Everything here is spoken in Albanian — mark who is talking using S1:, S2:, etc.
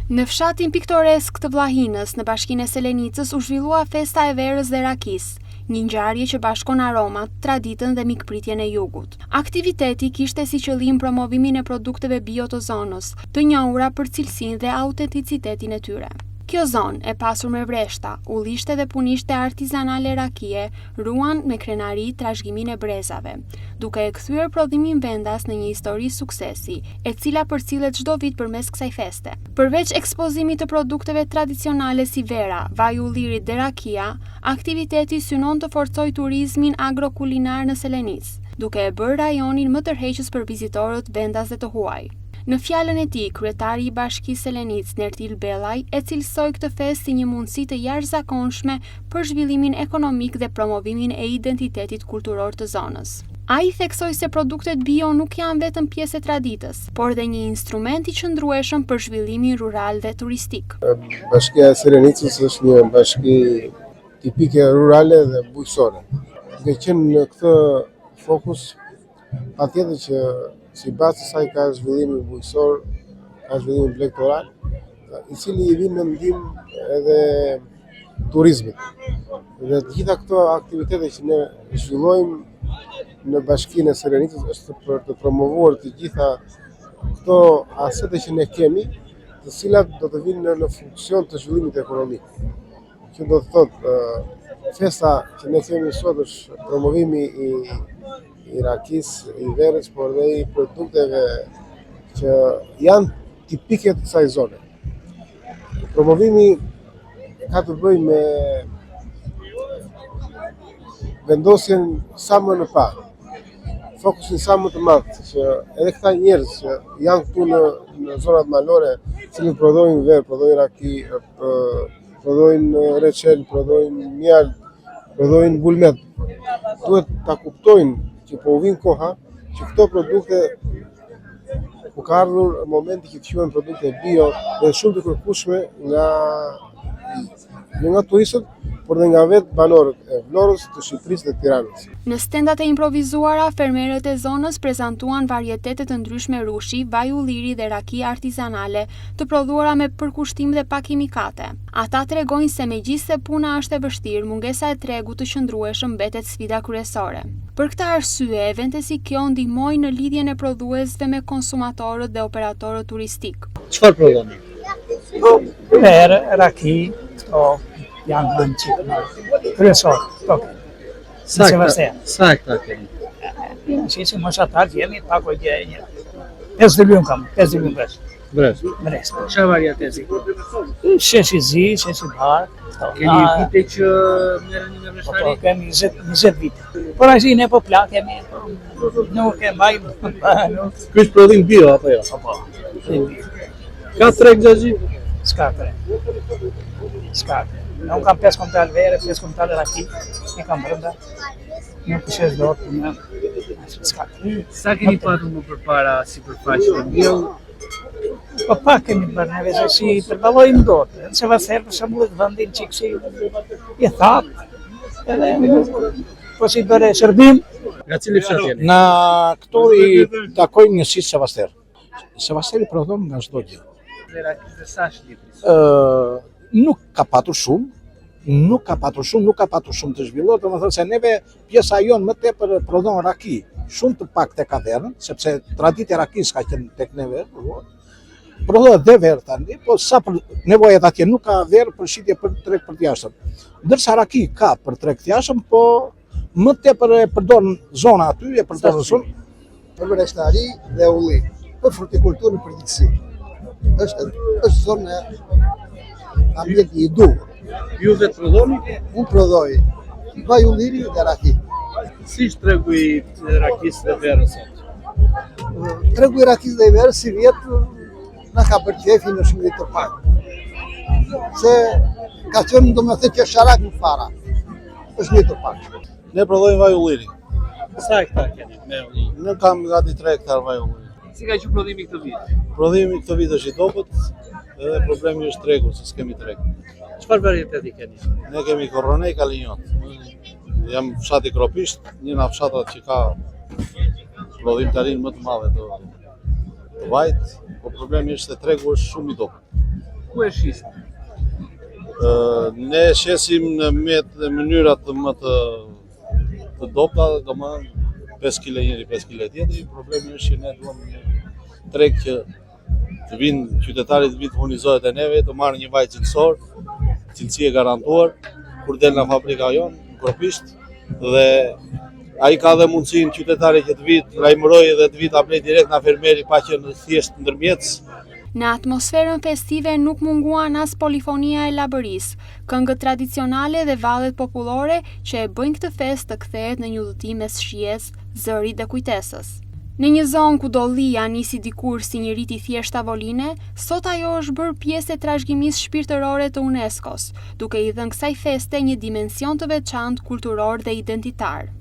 S1: Në fshatin piktoresk të Vllahinës, në bashkinë e Selenicës, u zhvillua festa e verës dhe rakisë, një ngjarje që bashkon aromat, traditën dhe mikpritjen e jugut. Aktiviteti kishte si qëllim promovimin e produkteve bio të zonës, të njohura për cilësinë dhe autenticitetin e tyre. Kjo zonë, e pasur me vreshta, ullishte dhe punishte artizanale rakie, ruan me krenari trashëgimin e brezave, duke e kthyer prodhimin vendas në një histori suksesi, e cila përcillet çdo vit përmes kësaj feste. Përveç ekspozimit të produkteve tradicionale si vera, vaj ullirit dhe rakia, aktiviteti synon të forcojë turizmin agrokulinar në Selenicë, duke e bërë rajonin më tërheqës për vizitorët vendas dhe të huaj. Në fjalën e tij, kryetari i Bashkisë Selenicë, Nertil Bellaj, e cilësoi këtë festë si një mundësi të jashtëzakonshme për zhvillimin ekonomik dhe promovimin e identitetit kulturor të zonës. Ai theksoi se produktet bio nuk janë vetëm pjesë e traditës, por dhe një instrument i qëndrueshëm për zhvillimin rural dhe turistik.
S2: Bashkia e Selenicës është një bashki tipike rurale dhe bujqësore. Duke qenë në këtë fokus, patjetër që si bazë të saj ka zhvillimin bujqësor, ka zhvillimin intelektual, i cili i vjen në ndihmë edhe turizmit. Dhe të gjitha këto aktivitete që ne zhvillojmë në bashkinë e Selenicës është për të promovuar të gjitha këto asete që ne kemi, të cilat do të vinë në funksion të zhvillimit ekonomik. Që do të thotë, festa që ne kemi sot është promovimi i rakisë, i verës, por dhe i produkteve që janë tipike të kësaj zone. Promovimi ka të bëjë me vendosjen sa më në parë, fokusin sa më të madh, që edhe këta njerëz që janë këtu në zonat malore, që prodhojnë verë, prodhojnë raki, prodhojnë reçel, prodhojnë mjal, prodhojnë bulmet, duhet ta kuptojnë që po vjen koha që këto produkte ku ka ardhur momenti që të quhen produkte bio dhe shumë të kërkueshme nga turistët, por dhe nga vetë banorët e Vlorës, të Shqipërisë dhe Tiranës.
S1: Në stendat e improvizuara, fermerët e zonës prezantuan varietete të ndryshme rushi, vaj ulliri dhe raki artizanale, të prodhuara me përkushtim dhe pa kimikate. Ata tregojnë se megjithse puna është e vështirë, mungesa e tregut të qëndrueshëm mbetet sfida kryesore. Për këtë arsye, evente si kjo ndihmojnë në lidhjen e prodhuesve me konsumatorët dhe operatorët turistik.
S3: Çfarë prodhoni?
S4: Verë, raki, janë në qipë, kryesor,
S3: Sa hektar keni?
S4: që më shatar që jemi, pako gjë 5 milion kam, 5 milion
S3: Bresh.
S4: bresh.
S3: Çfarë varieteti?
S4: Sheshi zi, sheshi bar.
S3: Keni vite që merreni me breshari?
S4: Kemi 20 vite. Por ashtu ne po plak kemi, nuk e mbajmë.
S3: Ky është prodhim bio apo jo?
S4: Po.
S3: Ka treg xhaxhi?
S4: S'ka tre. Nuk kam 5 kontal vere, 5 kontal raki, e kam brenda. Nuk pëshes do të s'ka.
S3: Sa keni patur më përpara sipërfaqe të bio?
S4: Po pak kemi bërë neve se si përballojmë dot. Se vasher për shembull vendin çik si i thatë. Edhe po si bëre shërbim.
S3: Nga cili fshat jeni?
S5: Na këto i takojnë njësisë Sevaster. Sevasteri prodhon nga çdo gjë.
S3: Dhe sa është litri?
S5: Nuk ka patur shumë, nuk ka patur shumë të zhvilluar, domethënë se neve pjesa jonë më tepër prodhon raki, shumë të pak tek Avern, sepse tradita e rakisë ka qenë tek neve. Prodhohet dhe verë tani, po sa për nevojat atje nuk ka verë për shitje për treg për të jashtëm. Ndërsa raki ka për treg të jashtëm, po më tepër e përdor zona aty, e përdor zonë
S2: Për vreshtari dhe ulli, për frutikulturën për përgjithësi. Është zonë ambjenti i duhur.
S3: Ju vetë prodhoni?
S2: Unë prodhoj vaj ulliri dhe raki.
S3: Si është tregu i rakisë dhe verës sot?
S2: Tregu i rakisë dhe verës si vjetë na ka përqefi në shumë të pak. Se ka qenë do me thënë që sharak në fara. Është një të pak.
S6: Ne prodhojmë vaj ulliri.
S3: Sa hektar keni me ulliri?
S6: Ne kam gati 3 hektar vaj ulliri.
S3: Si ka qenë prodhimi këtë vit?
S6: Prodhimi këtë vit është i dobët, edhe problemi është tregu, se s'kemi treg.
S3: Çfarë varieteti keni?
S6: Ne kemi Korronej Kalinjot. Jam fshati Kropisht, një nga fshatat që ka prodhimtarin më të madhe të vajt, po problemi është se tregu është shumë i dobët.
S3: ku e shisni?
S6: Ne shesim në mënyrat më të dobta, domethënë 5 kg njëri, 5 kg tjetri. Problemi është që ne duam një treg që të vinë qytetarit të vinë të furnizohet e neve, të marrë një vaj cilësor, cilësi e garantuar, kur del nga fabrika jonë, në Kropisht, dhe ai ka dhe mundësinë qytetarit që të vitë lajmërojë dhe të vitë ta blej direkt nga fermeri pa qenë thjesht ndërmjetës.
S1: Në atmosferën festive nuk munguan as polifonia e Labërisë, këngët tradicionale dhe vallet popullore që e bëjnë këtë festë të kthehet në një udhëtim mes shijes, zërit dhe kujtesës. Në një zonë ku dollia nisi dikur si një rit i thjesht tavoline, sot ajo është bërë pjesë e trashëgimisë shpirtërore të UNESCO-s, duke i dhënë kësaj feste një dimension të veçantë kulturor dhe identitar.